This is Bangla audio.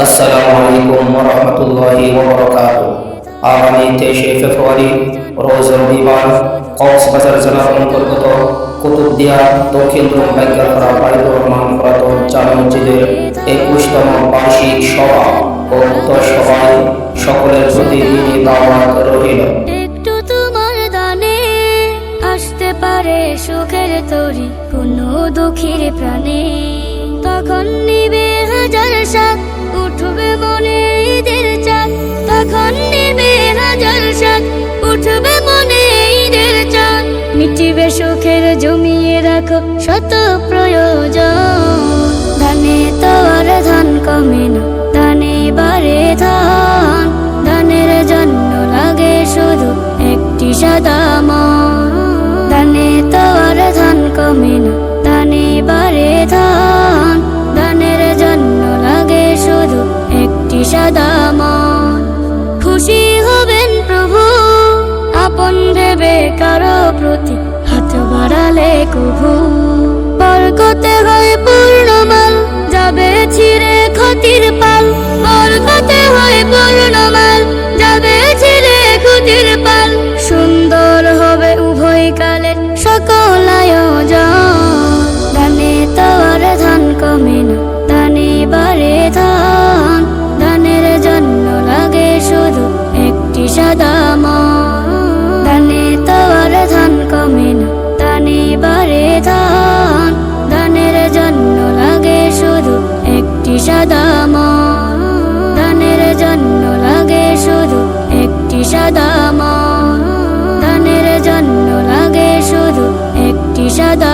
আসসালামু আলাইকুম ওয়া রাহমাতুল্লাহি ওয়া বারাকাতুহু। আগামী 23শে ফেব্রুয়ারি রোজ রবিবার কক্সবাজার জেলার অন্তর্গত কুতুবদিয়া দক্ষিণ রূপবাইকারপাড়া বাড়ির রহমান পুরাতন জামে মসজিদের 21তম বার্ষিক সভা ও উক্ত সভায় সকলের প্রতি দিনই দাওয়াত রহিল। একটু তোমার দানে আসতে পারে সুখের তরি কোনো দুঃখীর প্রাণে, তখন নিবে হাজার সাত উঠবে মনে ঈদের চাঁদ, তখন নিবে হাজার সাত উঠবে মনে ঈদের চাঁদ, মিটিবে সুখের জমিয়ে রাখো শত প্রয়োজন, ধানে তো আর ধান কমে না, ধানে বাড়ে ধান, ধানের জন্য লাগে শুধু একটি সাদা মন, ধানে তো আর ধান কমে না, ধানে বাড়ে ধান, ধানের জন্য লাগে শুধু একটি সাদা মন। খুশি হবেন প্রভু আপন ভেবে কারো প্রতি হাত বাড়ালে কভু, বরকতে হয় পূর্ণমাল যাবে ছিঁড়ে ক্ষতির পাল, বরকতে হয় পূর্ণমাল যাবে ছিঁড়ে ক্ষতির পাল, সুন্দর হবে উভয় কালে সকল আয়োজন, ধানে তো আর ধান কমে না, ধানে বাড়ে ধান, ধানের জন্য লাগে শুধু একটি সাদা মন, ধানে তো আর ধান কমে না, ধানে বাড়ে ধান, ধানের জন্য লাগে শুধু একটি সাদা মন, ধানের জন্য লাগে শুধু একটি সাদা মন, ধানের জন্য লাগে শুধু একটি সাদা